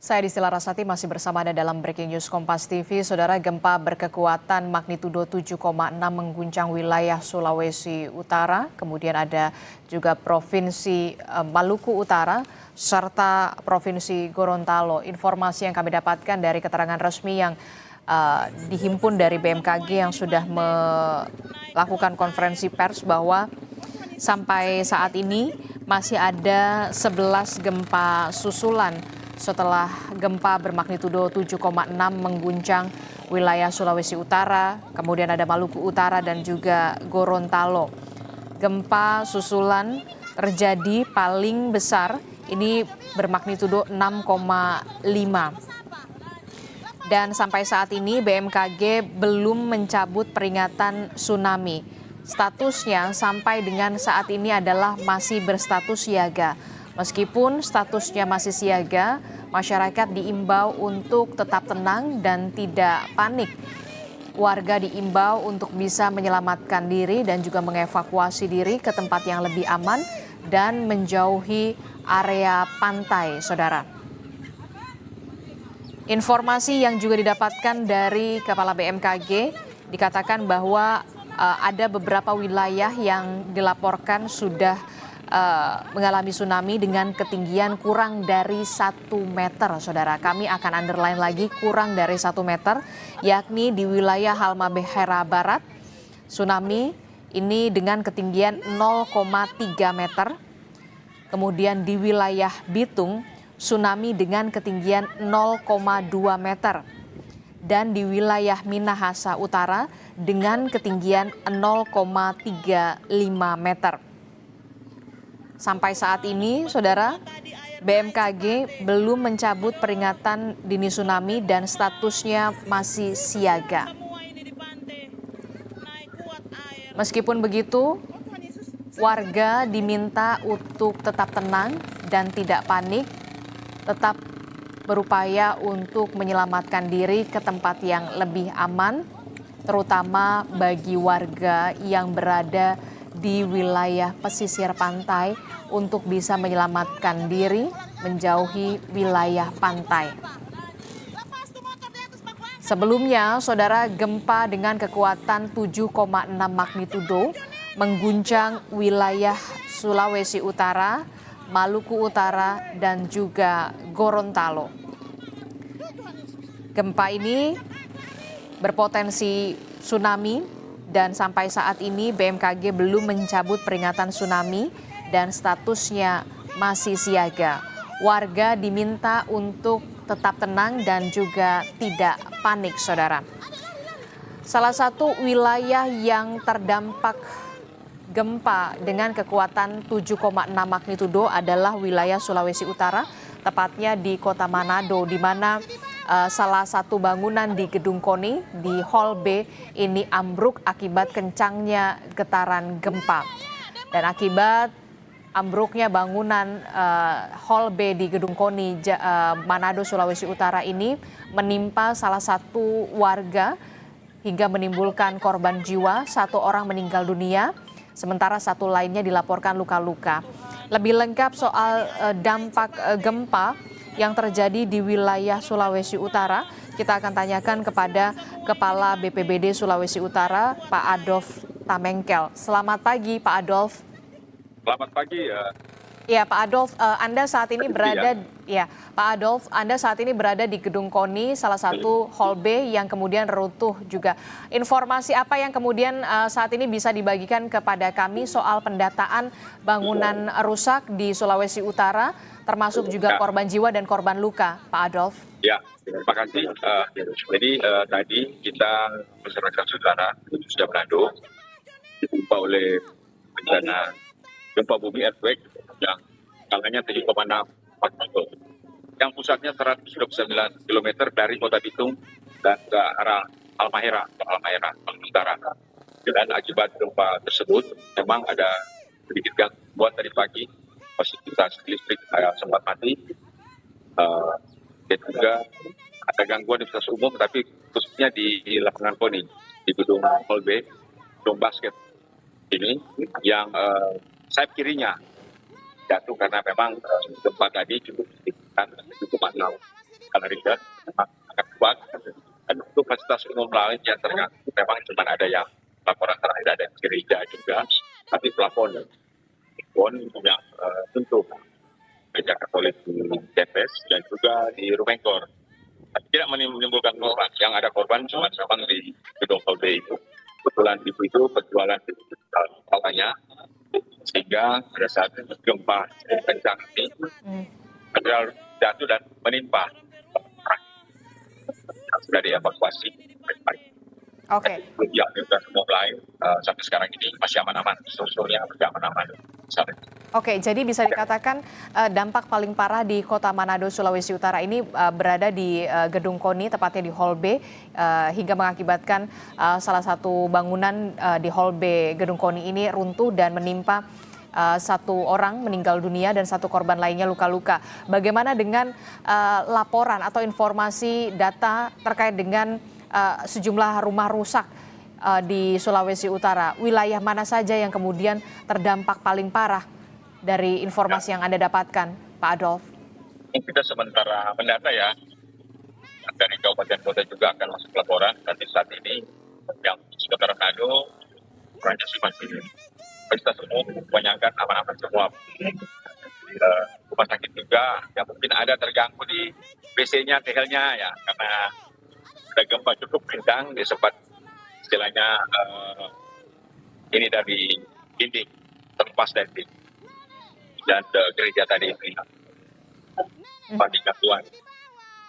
Saya Distila Rasati masih bersama Anda dalam Breaking News Kompas TV. Saudara, gempa berkekuatan magnitudo 7,6 mengguncang wilayah Sulawesi Utara. Kemudian ada juga Provinsi Maluku Utara serta Provinsi Gorontalo. Informasi yang kami dapatkan dari keterangan resmi yang dihimpun dari BMKG yang sudah melakukan konferensi pers bahwa sampai saat ini masih ada 11 gempa susulan setelah gempa bermagnitudo 7,6 mengguncang wilayah Sulawesi Utara, kemudian ada Maluku Utara dan juga Gorontalo. Gempa susulan terjadi paling besar ini bermagnitudo 6,5. Dan sampai saat ini BMKG belum mencabut peringatan tsunami. Statusnya sampai dengan saat ini adalah masih berstatus siaga. Meskipun statusnya masih siaga, masyarakat diimbau untuk tetap tenang dan tidak panik. Warga diimbau untuk bisa menyelamatkan diri dan juga mengevakuasi diri ke tempat yang lebih aman dan menjauhi area pantai, saudara. Informasi yang juga didapatkan dari Kepala BMKG dikatakan bahwa ada beberapa wilayah yang dilaporkan sudah mengalami tsunami dengan ketinggian kurang dari 1 meter, saudara. Kami akan underline lagi kurang dari 1 meter, yakni di wilayah Halmahera Barat. Tsunami ini dengan ketinggian 0,3 meter. Kemudian di wilayah Bitung, tsunami dengan ketinggian 0,2 meter. Dan di wilayah Minahasa Utara dengan ketinggian 0,35 meter. Sampai saat ini, saudara, BMKG belum mencabut peringatan dini tsunami dan statusnya masih siaga. Meskipun begitu, warga diminta untuk tetap tenang dan tidak panik, tetap berupaya untuk menyelamatkan diri ke tempat yang lebih aman, terutama bagi warga yang berada di wilayah pesisir pantai untuk bisa menyelamatkan diri menjauhi wilayah pantai. Sebelumnya, saudara, gempa dengan kekuatan 7,6 magnitudo mengguncang wilayah Sulawesi Utara, Maluku Utara, dan juga Gorontalo. Gempa ini berpotensi tsunami dan sampai saat ini BMKG belum mencabut peringatan tsunami dan statusnya masih siaga. Warga diminta untuk tetap tenang dan juga tidak panik, saudara. Salah satu wilayah yang terdampak gempa dengan kekuatan 7,6 magnitudo adalah wilayah Sulawesi Utara, tepatnya di Kota Manado, di mana salah satu bangunan di Gedung KONI di Hall B ini ambruk akibat kencangnya getaran gempa. Dan akibat ambruknya bangunan Hall B di Gedung KONI Manado, Sulawesi Utara ini menimpa salah satu warga hingga menimbulkan korban jiwa, 1 orang meninggal dunia, sementara 1 lainnya dilaporkan luka-luka. Lebih lengkap soal dampak gempa yang terjadi di wilayah Sulawesi Utara, kita akan tanyakan kepada Kepala BPBD Sulawesi Utara, Pak Adolf Tamengkel. Selamat pagi, Pak Adolf. Selamat pagi ya. Ya, Pak Adolf, Anda saat ini berada Pak Adolf, Anda saat ini berada di Gedung KONI, salah satu Hall B yang kemudian runtuh juga. Informasi apa yang kemudian saat ini bisa dibagikan kepada kami soal pendataan bangunan rusak di Sulawesi Utara, termasuk juga korban jiwa dan korban luka, Pak Adolf? Ya, terima kasih. Jadi tadi kita masyarakat saudara sudah Manado ditimpa oleh bencana gempa bumi earthquake yang skalanya 7,6 magnitudo. Yang pusatnya 129 km dari Kota Bitung dan ke arah Halmahera, Utara. Dan akibat gempa tersebut memang ada sedikit gangguan tadi pagi, fasilitas listrik sempat mati, dan juga ada gangguan di fasilitas umum, tapi khususnya di lapangan KONI, di gedung Hall B, gedung basket ini yang sayap kirinya jatuh karena memang gempa tadi cukup signifikan 7,6. skala Richter memang sangat kuat. Dan untuk fasilitas umum lain yang terganggu memang cuma ada yang laporan terakhir ada gereja juga, tapi plafon yang tentu gereja Katolik di Depes dan juga di Rumengkor. Tapi tidak menimbulkan korban. Yang ada korban cuma memang di gedung Hall B itu. Kebetulan itu penjualan awalnya, sehingga pada saat gempa kencang ini material jatuh dan menimpa. Sudah dievakuasi. Oke. Yang juga semua lain sampai sekarang ini masih aman-aman, strukturnya masih aman-aman. Oke, jadi bisa dikatakan dampak paling parah di Kota Manado, Sulawesi Utara ini berada di Gedung KONI, tepatnya di Hall B, hingga mengakibatkan salah satu bangunan di Hall B Gedung KONI ini runtuh dan menimpa satu orang meninggal dunia dan satu korban lainnya luka-luka. Bagaimana dengan laporan atau informasi data terkait dengan sejumlah rumah rusak di Sulawesi Utara? Wilayah mana saja yang kemudian terdampak paling parah dari informasi yang Anda dapatkan, Pak Adolf? Kita sementara mendata ya, dari kabupaten kota juga akan masuk laporan. Nanti saat ini yang Kota Manado, Prancis masih fasilitas umum kebanyakan aman-aman semua. Rumah sakit juga yang mungkin ada terganggu di WC-nya, tehelnya ya, karena ada gempa cukup kencang, dia sempat istilahnya ini dari dinding, terlepas dari dinding. Dan gereja tadi itu pagi gangguan.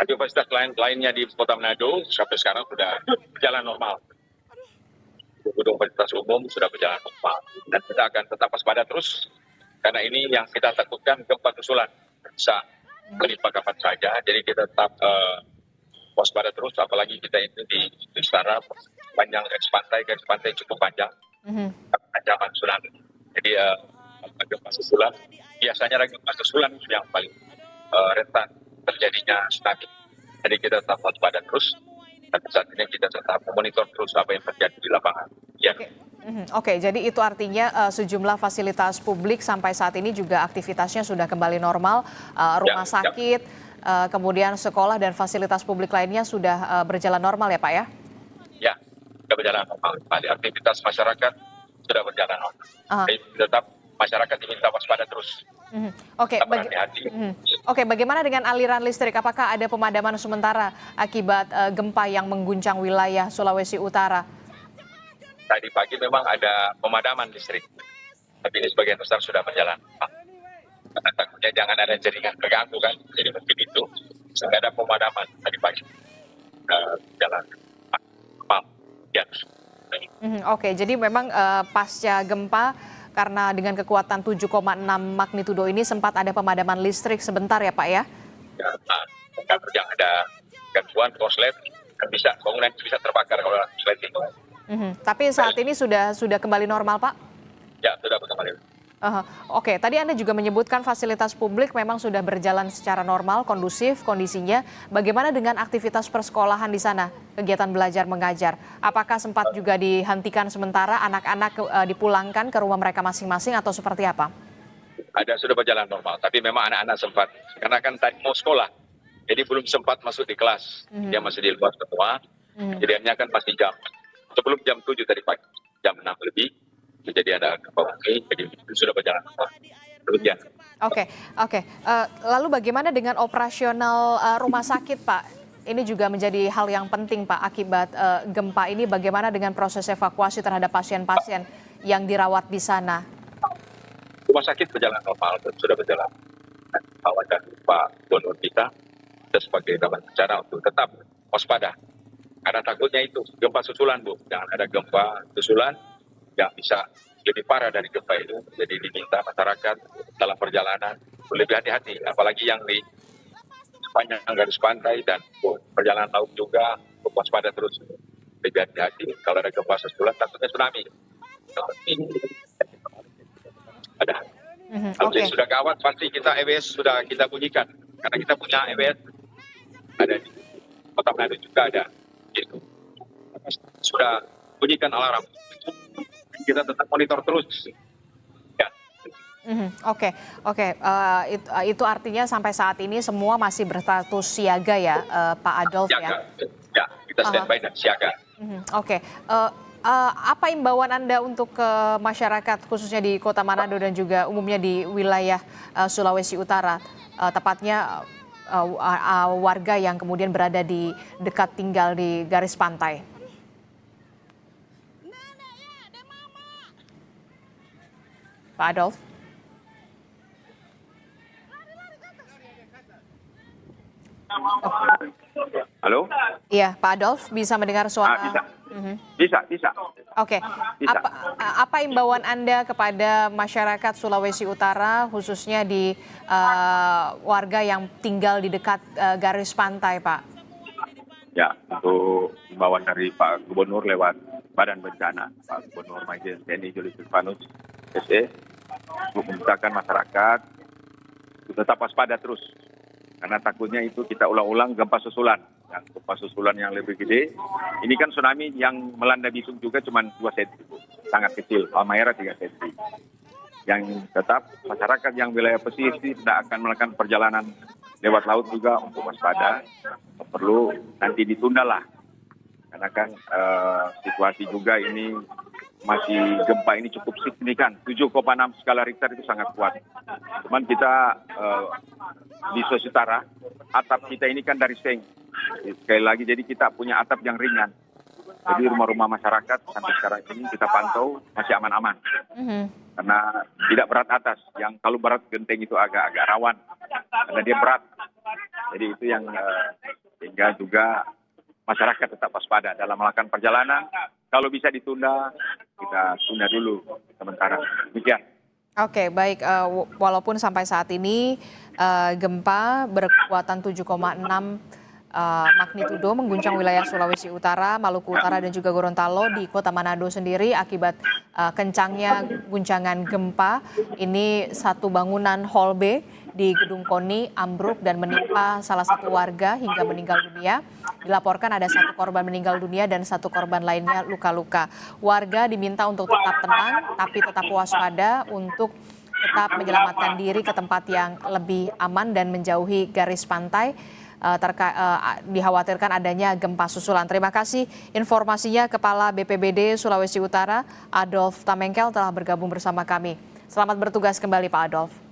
Tapi fasilitas lainnya di Kota Manado sampai sekarang sudah berjalan normal. Gedung fasilitas umum sudah berjalan normal. Dan kita akan tetap waspada terus, karena ini yang kita takutkan gempa susulan bisa menimpa kapan saja. Jadi kita tetap waspada terus, apalagi kita itu di utara, panjang garis pantai cukup panjang, ancaman tsunami. Jadi gempa susulan, biasanya gempa susulan yang paling rentan terjadinya tsunami. Jadi kita tetap waspada terus, dan saat ini kita tetap memonitor terus apa yang terjadi di lapangan. Ya. Oke, jadi itu artinya sejumlah fasilitas publik sampai saat ini juga aktivitasnya sudah kembali normal, rumah sakit, kemudian sekolah dan fasilitas publik lainnya sudah berjalan normal ya Pak ya? Ya, sudah berjalan normal. Aktivitas masyarakat sudah berjalan normal. Jadi tetap masyarakat diminta waspada terus. Oke, bagaimana dengan aliran listrik? Apakah ada pemadaman sementara akibat gempa yang mengguncang wilayah Sulawesi Utara? Tadi pagi memang ada pemadaman listrik, tapi ini sebagian besar sudah berjalan. Karena takutnya jangan ada jaringan terganggu kan, jadi mungkin itu sehingga ada pemadaman tadi pagi jalan. Ya. Oke, jadi memang pasca gempa karena dengan kekuatan 7,6 magnitudo ini sempat ada pemadaman listrik sebentar ya Pak ya? Ya, yang ada gangguan korslet bisa bangunan bisa terbakar kalau korsleting. Tapi saat ini sudah kembali normal Pak? Ya, sudah kembali. Oke, tadi Anda juga menyebutkan fasilitas publik memang sudah berjalan secara normal, kondusif kondisinya. Bagaimana dengan aktivitas persekolahan di sana, kegiatan belajar mengajar? Apakah sempat juga dihentikan sementara, anak-anak dipulangkan ke rumah mereka masing-masing atau seperti apa? Ada, sudah berjalan normal, tapi memang anak-anak sempat, karena kan tadi mau sekolah, jadi belum sempat masuk di kelas. Dia masih di luar semua, kejadiannya kan pasti sebelum jam 7 tadi pagi, jam 6 lebih. Jadi ada gempa bumi, jadi sudah berjalan. Oke. Lalu bagaimana dengan operasional rumah sakit, Pak? Ini juga menjadi hal yang penting, Pak, akibat gempa ini. Bagaimana dengan proses evakuasi terhadap pasien-pasien yang dirawat di sana? Rumah sakit berjalan normal, sudah berjalan. Awal dan Pak Gubernur kita sebagai kawan bicara untuk tetap waspada. Karena takutnya itu gempa susulan, Bu. Jangan ada gempa susulan yang bisa lebih parah dari gempa itu. Jadi diminta masyarakat dalam perjalanan lebih hati-hati, apalagi yang di sepanjang garis pantai dan perjalanan laut juga waspada terus, lebih hati-hati. Kalau ada gempa susulan takutnya tsunami. Ada. Kalau sudah gawat pasti kita EWS sudah kita bunyikan, karena kita punya EWS ada di Kota Manado juga ada. Gitu. Sudah bunyikan alarm. Kita tetap monitor terus. Ya. Oke, oke. Itu artinya sampai saat ini semua masih berstatus siaga ya, Pak Adolf ya? Siaga, ya kita standby dan siaga. Oke. Apa imbauan Anda untuk ke masyarakat khususnya di Kota Manado dan juga umumnya di wilayah Sulawesi Utara, tepatnya warga yang kemudian berada di dekat tinggal di garis pantai? Pak Adolf? Halo? Iya, Pak Adolf bisa mendengar suara? Bisa. Mhm. Bisa. Oke, Bisa. apa imbauan Anda kepada masyarakat Sulawesi Utara, khususnya di warga yang tinggal di dekat garis pantai, Pak? Ya, untuk imbauan dari Pak Gubernur lewat Badan Bencana, Pak Gubernur Majen TNI Julius Silvanus, SE, untuk memintakan masyarakat untuk tetap waspada terus. Karena takutnya itu kita ulang-ulang gempa susulan. Yang gempa susulan yang lebih gede, ini kan tsunami yang melanda Bitung juga cuma 2 cm, sangat kecil, Halmahera 3 cm. Yang tetap masyarakat yang wilayah pesisir tidak akan melakukan perjalanan lewat laut juga untuk waspada. Perlu nanti ditunda lah, karena kan situasi juga ini masih gempa ini cukup signifikan, 7,6 skala Richter itu sangat kuat. Cuman kita di Sulawesi Utara, atap kita ini kan dari seng. Sekali lagi, jadi kita punya atap yang ringan. Jadi rumah-rumah masyarakat sampai sekarang ini kita pantau masih aman-aman. Karena tidak berat atas. Yang kalau berat genteng itu agak rawan. Karena dia berat. Jadi itu yang sehingga juga masyarakat tetap waspada dalam melakukan perjalanan. Kalau bisa ditunda, kita tunda dulu sementara. Demikian. Oke, baik. Walaupun sampai saat ini gempa berkekuatan 7,6 magnitudo mengguncang wilayah Sulawesi Utara, Maluku Utara dan juga Gorontalo di Kota Manado sendiri akibat kencangnya guncangan gempa. Ini satu bangunan Hall B di Gedung KONI ambruk dan menimpa salah satu warga hingga meninggal dunia. Dilaporkan ada 1 korban meninggal dunia dan 1 korban lainnya luka-luka. Warga diminta untuk tetap tenang tapi tetap waspada untuk tetap menyelamatkan diri ke tempat yang lebih aman dan menjauhi garis pantai. Dikhawatirkan adanya gempa susulan. Terima kasih informasinya Kepala BPBD Sulawesi Utara Adolf Tamengkel telah bergabung bersama kami. Selamat bertugas kembali Pak Adolf.